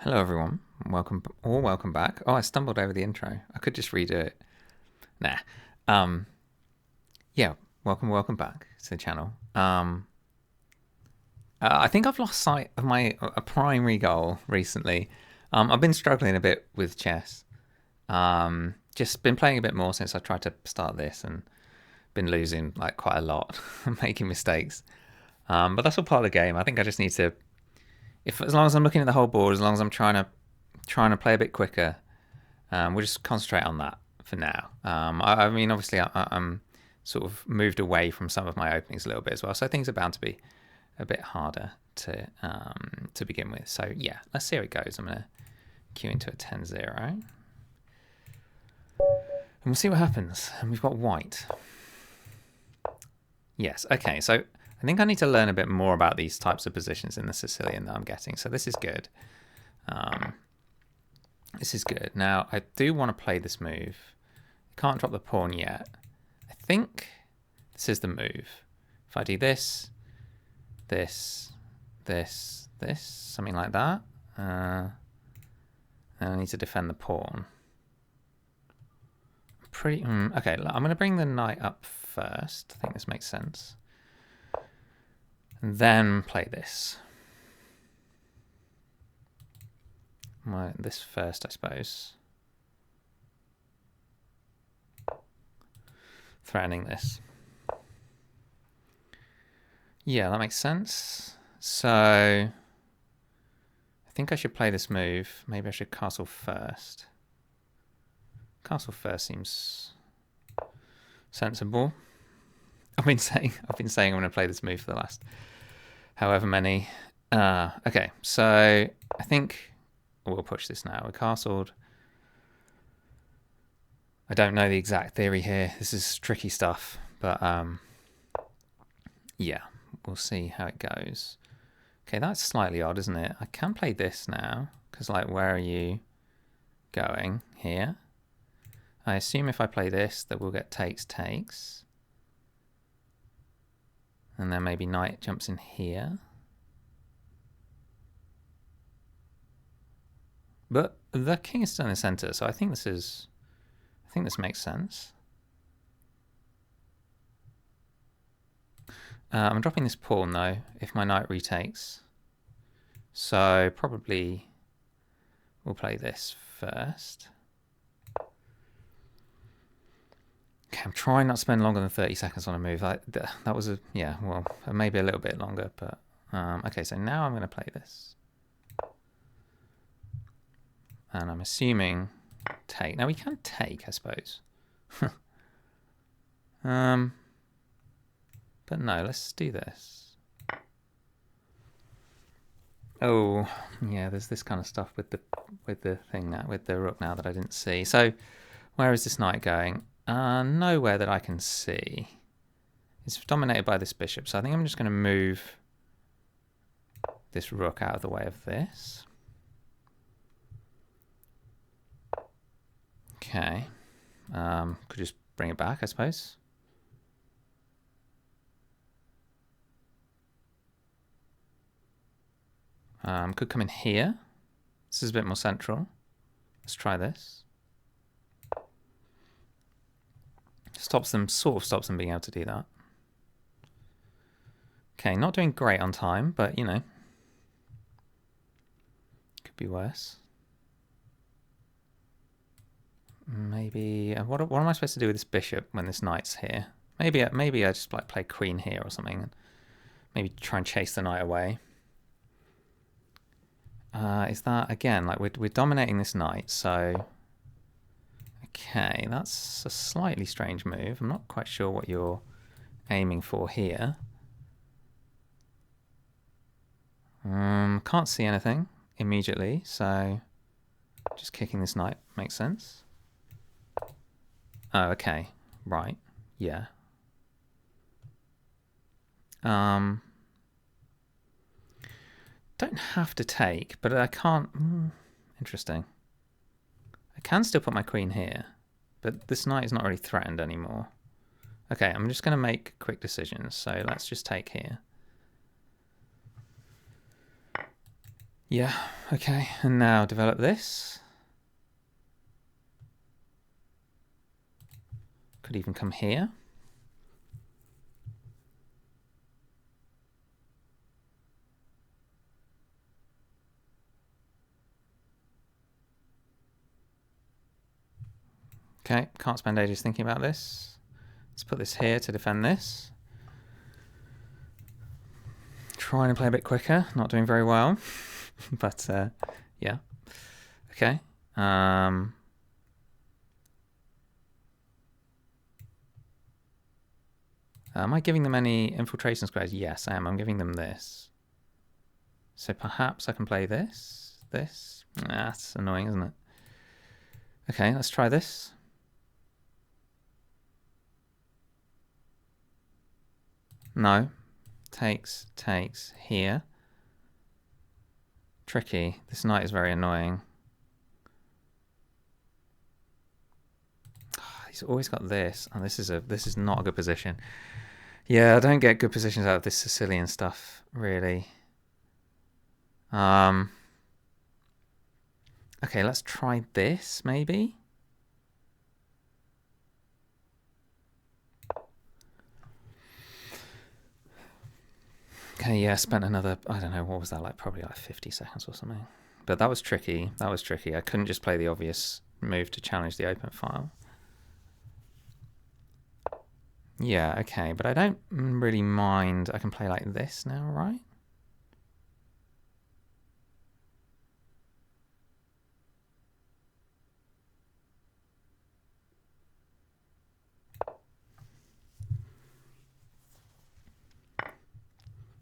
Hello, everyone. Welcome back. Oh, I stumbled over the intro. I could just redo it. Nah. Um, yeah. Welcome back to the channel. I think I've lost sight of my a primary goal recently. I've been struggling a bit with chess. Just been playing a bit more since I tried to start this, and been losing like quite a lot, making mistakes. But that's all part of the game. I think I just need to, if as long as I'm looking at the whole board, as long as I'm trying to play a bit quicker. We'll just concentrate on that for now. I mean, obviously, I'm sort of moved away from some of my openings a little bit as well, so things are bound to be a bit harder to begin with. So yeah, let's see how it goes. I'm gonna queue into a 10-0, and we'll see what happens. And we've got white. Yes. Okay. So I think I need to learn a bit more about these types of positions in the Sicilian that I'm getting. So this is good. This is good. Now, I do want to play this move. Can't drop the pawn yet. I think this is the move. If I do this, this, something like that, then I need to defend the pawn. Okay, I'm going to bring the knight up first. I think this makes sense. And then play this. This first, I suppose. Threatening this. Yeah, that makes sense. So I think I should play this move. Maybe I should castle first. Castle first seems sensible. I've been saying I'm going to play this move for the last however many. Okay, so I think we'll push this now. We're castled. I don't know the exact theory here. This is tricky stuff, but yeah, we'll see how it goes. Okay, that's slightly odd, isn't it? I can play this now, because like, where are you going here? I assume if I play this that we'll get takes. And then maybe knight jumps in here. But the king is still in the center, so I think this makes sense. I'm dropping this pawn though, if my knight retakes. So probably we'll play this first. Okay, I'm trying not to spend longer than 30 seconds on a move. That was maybe a little bit longer, but okay, so now I'm going to play this. And I'm assuming take. Now we can take, I suppose. But no, let's do this. Oh, yeah, there's this kind of stuff with the thing now, with the rook now that I didn't see. So where is this knight going? Nowhere that I can see. It's dominated by this bishop, so I think I'm just going to move this rook out of the way of this. Okay. Could just bring it back, I suppose. Could come in here. This is a bit more central. Let's try this. Sort of stops them being able to do that. Okay, not doing great on time, but you know, could be worse. Maybe what am I supposed to do with this bishop when this knight's here? Maybe I just like play queen here or something, and maybe try and chase the knight away. Is that again like we're dominating this knight? So okay, that's a slightly strange move. I'm not quite sure what you're aiming for here. Can't see anything immediately, so just kicking this knight makes sense. Oh, okay, right, yeah. Don't have to take, but I can't. Interesting. I can still put my queen here, but this knight is not really threatened anymore. Okay, I'm just going to make quick decisions, so let's just take here. Yeah, Okay, and now develop this. Could even come here. Okay, can't spend ages thinking about this. Let's put this here to defend this. Trying to play a bit quicker, not doing very well. But, yeah. Okay. Am I giving them any infiltration squares? Yes, I am. I'm giving them this. So perhaps I can play this. This. That's annoying, isn't it? Okay, let's try this. No. Takes here. Tricky. This knight is very annoying. He's always got this. And this is not a good position. Yeah, I don't get good positions out of this Sicilian stuff, really. Okay, let's try this, maybe. Okay, yeah, spent another, I don't know, what was that, like probably like 50 seconds or something. But that was tricky. That was tricky. I couldn't just play the obvious move to challenge the open file. Yeah, okay, but I don't really mind. I can play like this now, right?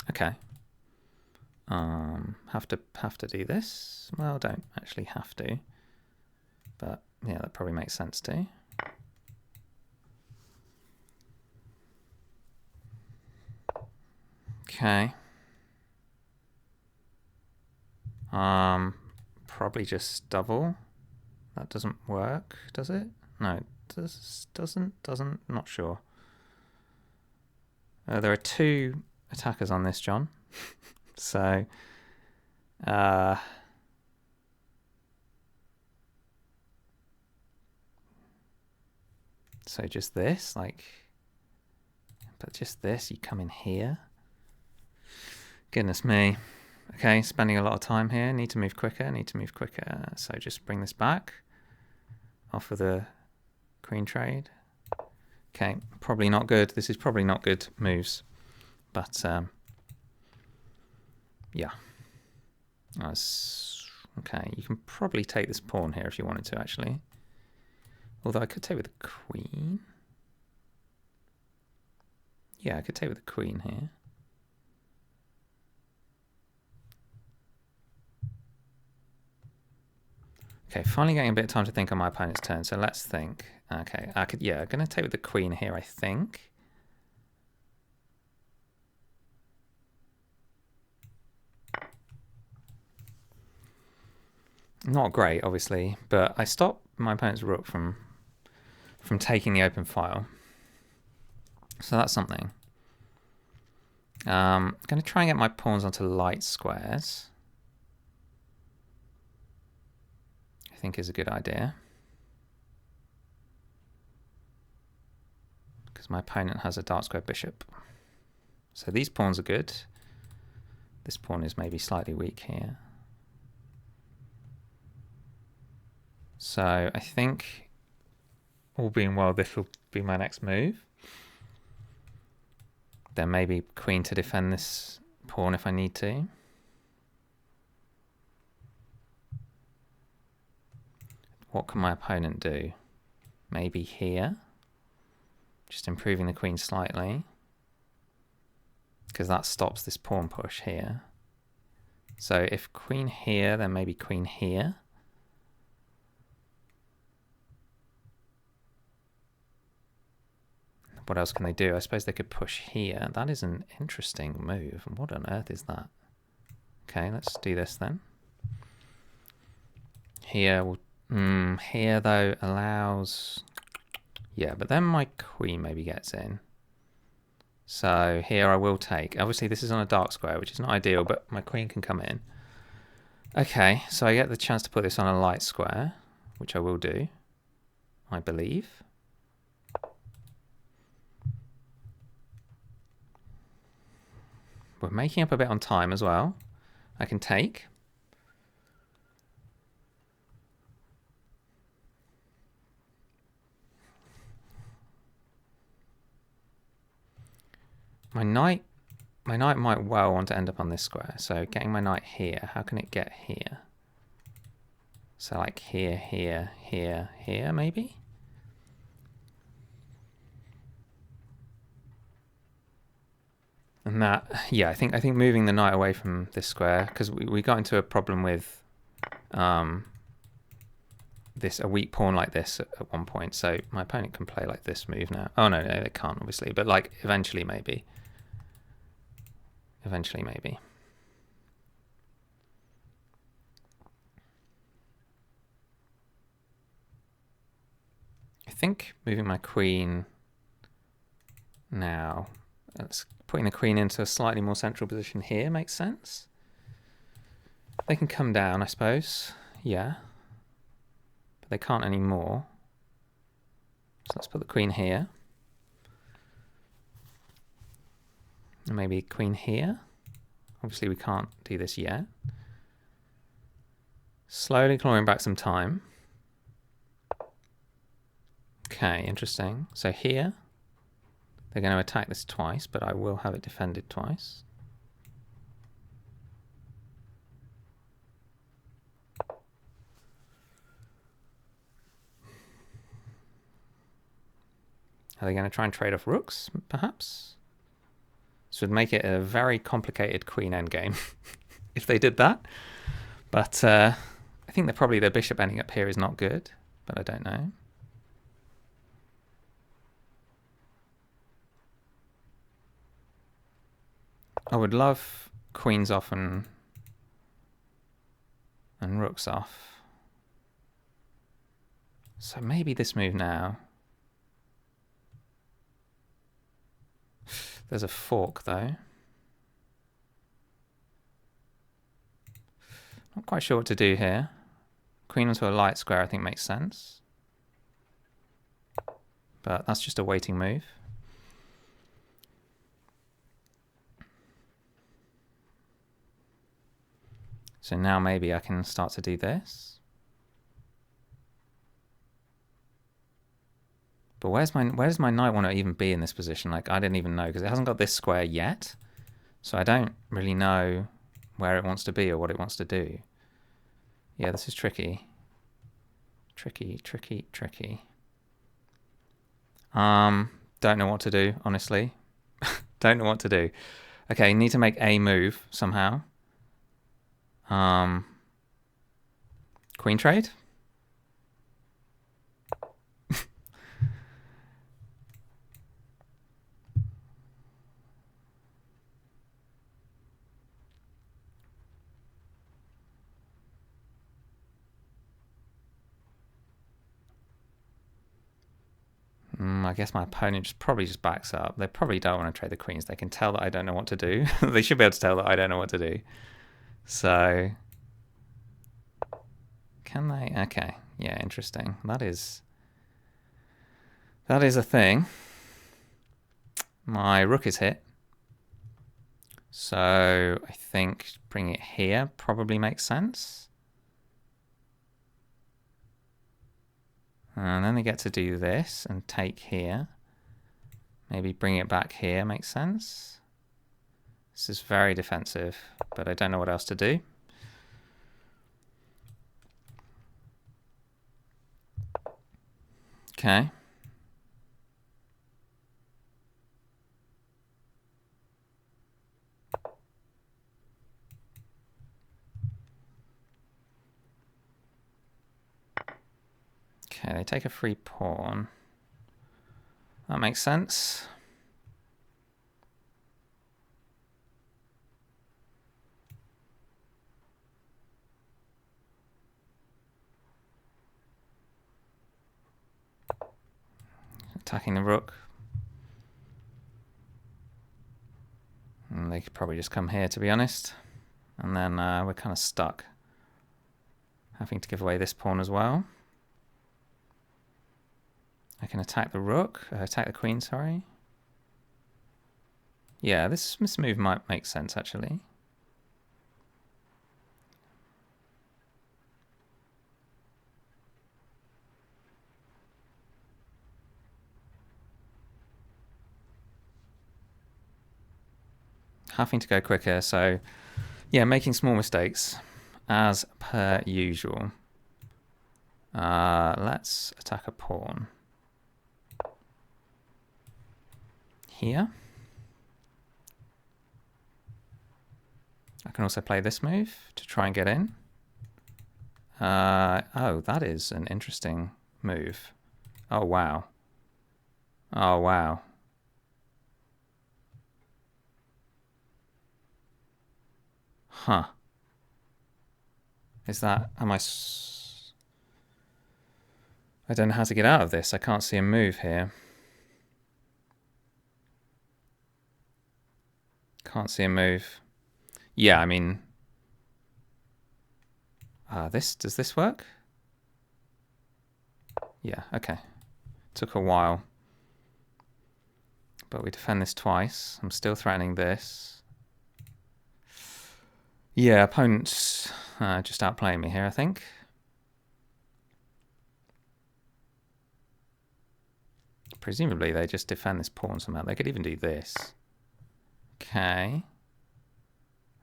Okay. Have to do this. Well, don't actually have to. But yeah, that probably makes sense too. Okay. Probably just double. That doesn't work, does it? No, it doesn't. Not sure. There are two attackers on this, John. So, so just this, like, but just this, you come in here. Goodness me. Okay, spending a lot of time here. Need to move quicker, So just bring this back. Off of the queen trade. Okay, probably not good. This is probably not good moves. But, yeah. Okay, you can probably take this pawn here if you wanted to, actually. Although I could take with the queen. Yeah, I could take with the queen here. Okay, finally getting a bit of time to think on my opponent's turn, so let's think. Okay, I'm going to take with the queen here, I think. Not great, obviously, but I stopped my opponent's rook from taking the open file. So that's something. I'm going to try and get my pawns onto light squares. I think is a good idea. Because my opponent has a dark square bishop. So these pawns are good. This pawn is maybe slightly weak here. So I think, all being well, this will be my next move. Then maybe queen to defend this pawn if I need to. What can my opponent do? Maybe here. Just improving the queen slightly. Because that stops this pawn push here. So if queen here, then maybe queen here. What else can they do? I suppose they could push here. That is an interesting move. What on earth is that? Okay, let's do this then. Here, here though allows... Yeah, but then my queen maybe gets in. So here I will take. Obviously this is on a dark square, which is not ideal, but my queen can come in. Okay, so I get the chance to put this on a light square, which I will do, I believe. We're making up a bit on time as well. I can take. My knight might well want to end up on this square. So getting my knight here, how can it get here? So like here, here, here, here, maybe? And that, yeah, I think moving the knight away from this square, because we got into a problem with a weak pawn like this at one point. So my opponent can play like this move now. Oh no, they can't obviously, but like eventually maybe. Eventually maybe. I think moving my queen now, putting the queen into a slightly more central position here makes sense. They can come down, I suppose. Yeah. But they can't anymore. So let's put the queen here. And maybe queen here. Obviously we can't do this yet. Slowly clawing back some time. Okay, interesting. So here, they're going to attack this twice, but I will have it defended twice. Are they going to try and trade off rooks, perhaps? This would make it a very complicated queen endgame if they did that. But I think that probably the bishop ending up here is not good, but I don't know. I would love queens off and rooks off. So maybe this move now. There's a fork though. Not quite sure what to do here. Queen onto a light square I think makes sense. But that's just a waiting move. So now maybe I can start to do this. But where does my knight want to even be in this position? Like, I didn't even know, because it hasn't got this square yet. So I don't really know where it wants to be or what it wants to do. Yeah, this is tricky. Tricky, tricky, tricky. Don't know what to do, honestly. Don't know what to do. Okay, need to make a move somehow. Queen trade? I guess my opponent probably just backs up. They probably don't want to trade the queens. They can tell that I don't know what to do. They should be able to tell that I don't know what to do. So, can they? Okay, yeah, interesting. That is a thing. My rook is hit. So I think bring it here probably makes sense. And then they get to do this and take here. Maybe bring it back here makes sense. This is very defensive, but I don't know what else to do. Okay. Okay, they take a free pawn. That makes sense. Attacking the rook. And they could probably just come here, to be honest. And then we're kind of stuck Having to give away this pawn as well. I can attack the rook, attack the queen, sorry. Yeah, this move might make sense, actually. Having to go quicker, so yeah, making small mistakes as per usual. Let's attack a pawn here. I can also play this move to try and get in. Oh, that is an interesting move. Oh, wow. Oh, wow. Huh. Is that... I don't know how to get out of this. I can't see a move here. Can't see a move. Yeah, I mean... does this work? Yeah, okay. Took a while. But we defend this twice. I'm still threatening this. Yeah, opponent's just outplaying me here, I think. Presumably they just defend this pawn somehow. They could even do this. Okay.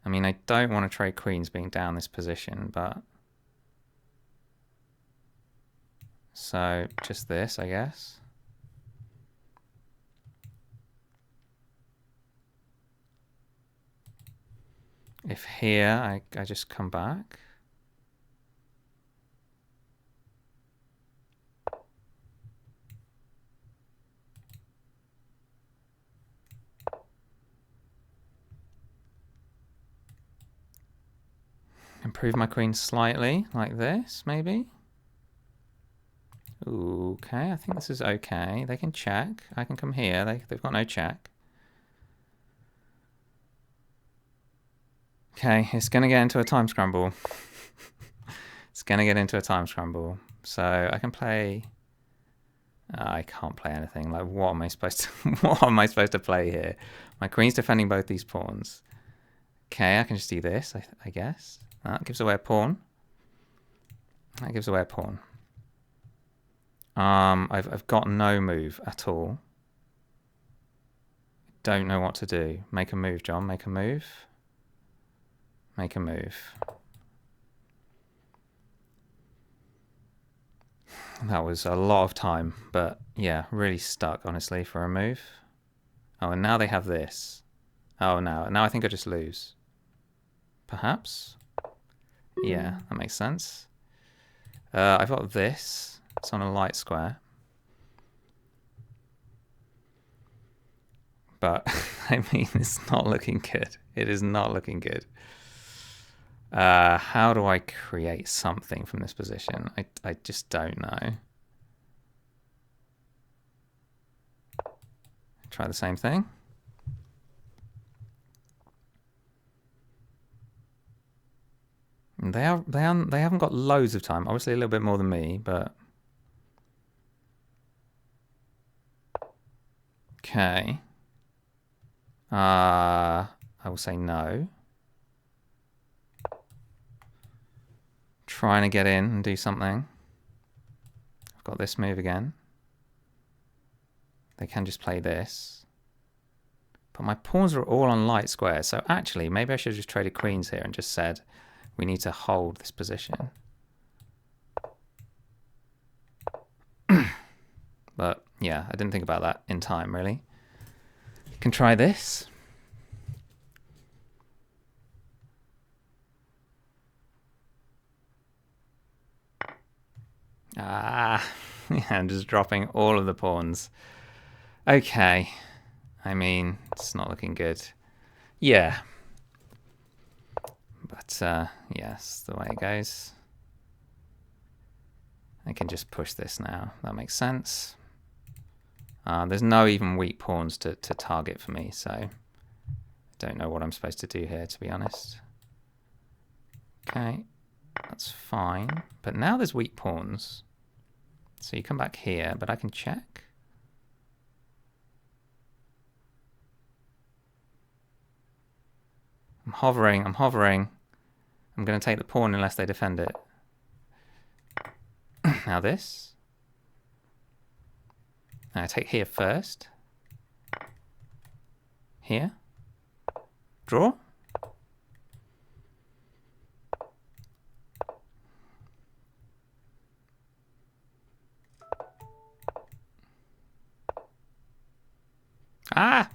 I mean, I don't want to trade queens being down this position, but... So, just this, I guess. If here, I just come back. Improve my queen slightly, like this, maybe. Okay, I think this is okay. They can check. I can come here. They've got no check. Okay, it's going to get into a time scramble. It's going to get into a time scramble. So I can play... I can't play anything. Like, what am I supposed to... what am I supposed to play here? My queen's defending both these pawns. Okay, I can just do this, I guess. That gives away a pawn. That gives away a pawn. I've got no move at all. Don't know what to do. Make a move, John. Make a move. Make a move. That was a lot of time, but yeah, really stuck, honestly, for a move. Oh, and now they have this. Oh, no. Now I think I just lose. Perhaps? Yeah, that makes sense. I've got this. It's on a light square. But, I mean, it's not looking good. It is not looking good. How do I create something from this position? I just don't know. Try the same thing. They haven't got loads of time. Obviously a little bit more than me, but... Okay. I will say no. Trying to get in and do something. I've got this move again. They can just play this. But my pawns are all on light squares, so actually maybe I should have just traded queens here and just said we need to hold this position. But yeah, I didn't think about that in time, really. You can try this. Yeah, I'm just dropping all of the pawns. Okay. I mean, it's not looking good. Yeah. But, yes, the way it goes. I can just push this now. That makes sense. There's no even weak pawns to target for me, so I don't know what I'm supposed to do here, to be honest. Okay. That's fine. But now there's weak pawns. So you come back here, but I can check. I'm hovering. I'm hovering. I'm going to take the pawn unless they defend it. Now this. Now I take here first. Here. Draw. Ah!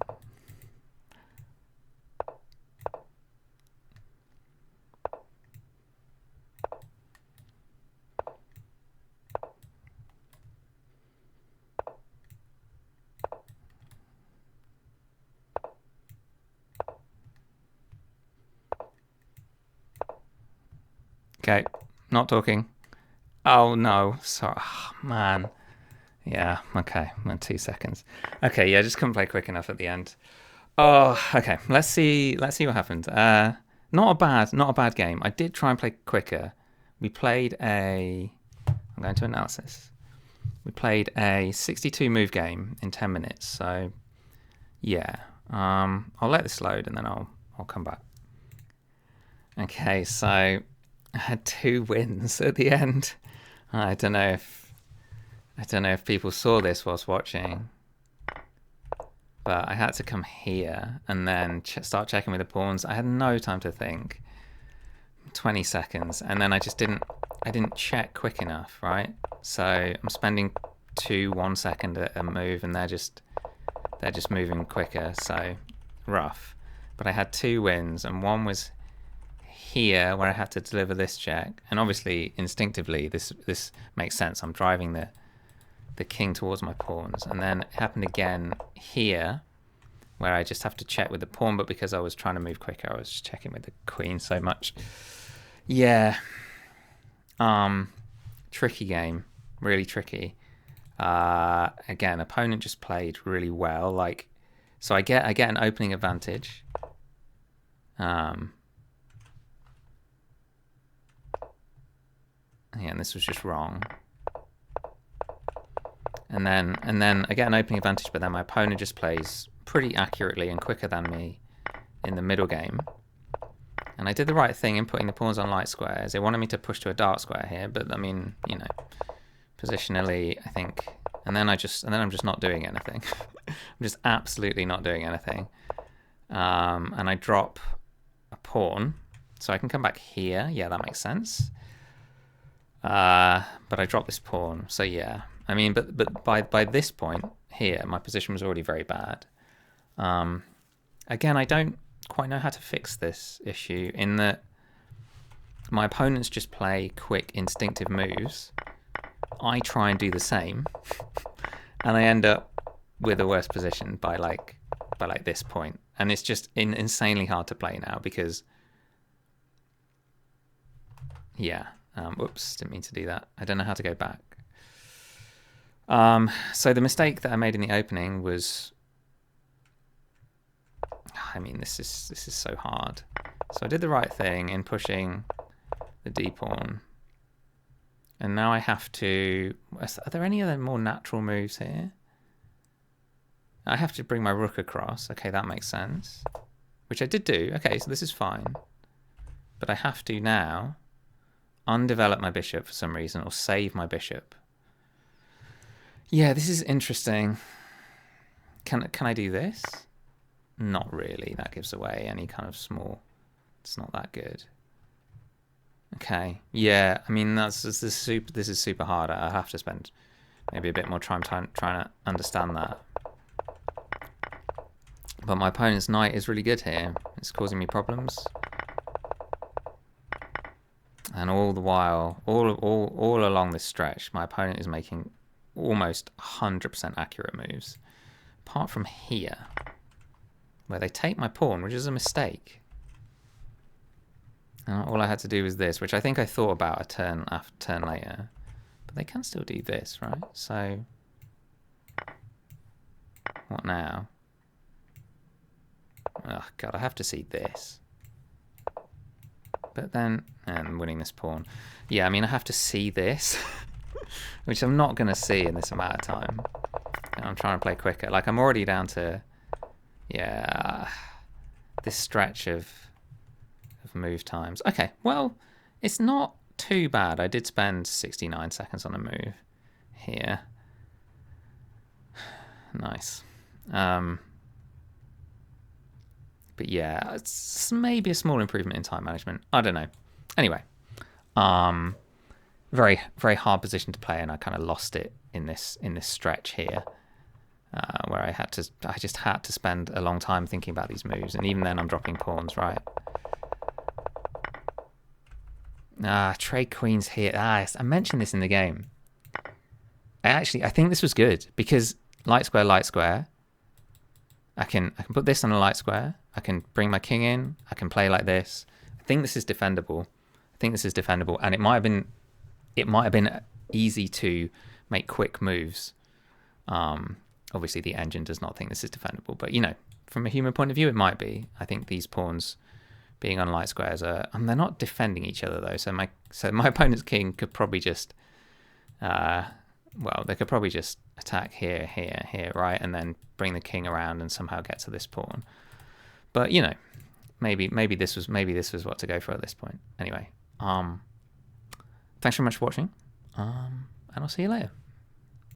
Okay, not talking. Oh no, sorry, oh, man. Yeah, okay, 2 seconds. Okay, yeah, just couldn't play quick enough at the end. Oh, okay. Let's see what happened. Not a bad game. I did try and play quicker. We played a. I'm going to analysis. We played a 62 move game in 10 minutes. So, yeah. I'll let this load and then I'll come back. Okay, so I had 2 wins at the end. I don't know if people saw this whilst watching. But I had to come here and then start checking with the pawns. I had no time to think. 20 seconds, and then I didn't check quick enough, right? So I'm spending 1 second at a move, and they're just moving quicker. So rough. But I had 2 wins, and one was here where I had to deliver this check, and obviously instinctively this makes sense. I'm driving the king towards my pawns, and then it happened again here where I just have to check with the pawn, but because I was trying to move quicker, I was just checking with the queen so much. Yeah. Tricky game, really tricky. Again, opponent just played really well, like, so I get an opening advantage. Yeah, and this was just wrong. And then I get an opening advantage, but then my opponent just plays pretty accurately and quicker than me in the middle game. And I did the right thing in putting the pawns on light squares. They wanted me to push to a dark square here, but I mean, you know, positionally, I think. And then I'm just not doing anything. I'm just absolutely not doing anything. And I drop a pawn, so I can come back here. Yeah, that makes sense. But I drop this pawn, so yeah. I mean, but by this point here, my position was already very bad. Again, I don't quite know how to fix this issue in that my opponents just play quick, instinctive moves. I try and do the same, and I end up with a worse position by like this point. And it's just insanely hard to play now because, yeah. Whoops, didn't mean to do that. I don't know how to go back. So the mistake that I made in the opening was, I mean, this is so hard. So I did the right thing in pushing the d pawn, and now I have to. Are there any other more natural moves here? I have to bring my rook across. Okay, that makes sense. Which I did do. Okay, so this is fine. But I have to now undevelop my bishop for some reason, or save my bishop. Yeah, this is interesting. Can I do this? Not really. That gives away any kind of small. It's not that good. Okay. Yeah. I mean, this is super hard. I have to spend maybe a bit more time trying to understand that. But my opponent's knight is really good here. It's causing me problems. And all the while, all along this stretch, my opponent is making almost 100% accurate moves. Apart from here, where they take my pawn, which is a mistake. All I had to do was this, which I think I thought about a turn later. But they can still do this, right? So, what now? Oh, God, I have to see this. But then, and winning this pawn. Yeah, I mean, I have to see this, which I'm not going to see in this amount of time. And I'm trying to play quicker. Like, I'm already down to, yeah, this stretch of move times. Okay, well, it's not too bad. I did spend 69 seconds on a move here. Nice. But yeah, it's maybe a small improvement in time management. I don't know. Anyway, very, very hard position to play, and I kind of lost it in this stretch here, where I just had to spend a long time thinking about these moves, and even then I'm dropping pawns, right? Trade queens here. I mentioned this in the game. I think this was good because light square. I can put this on a light square. I can bring my king in. I can play like this. I think this is defendable. And it might have been easy to make quick moves. Obviously, the engine does not think this is defendable, but from a human point of view, it might be. I think these pawns being on light squares they're not defending each other though. So my opponent's king could probably just, they could probably just attack here, right, and then bring the king around and somehow get to this pawn. But maybe this was what to go for at this point. Anyway, thanks very much for watching, and I'll see you later.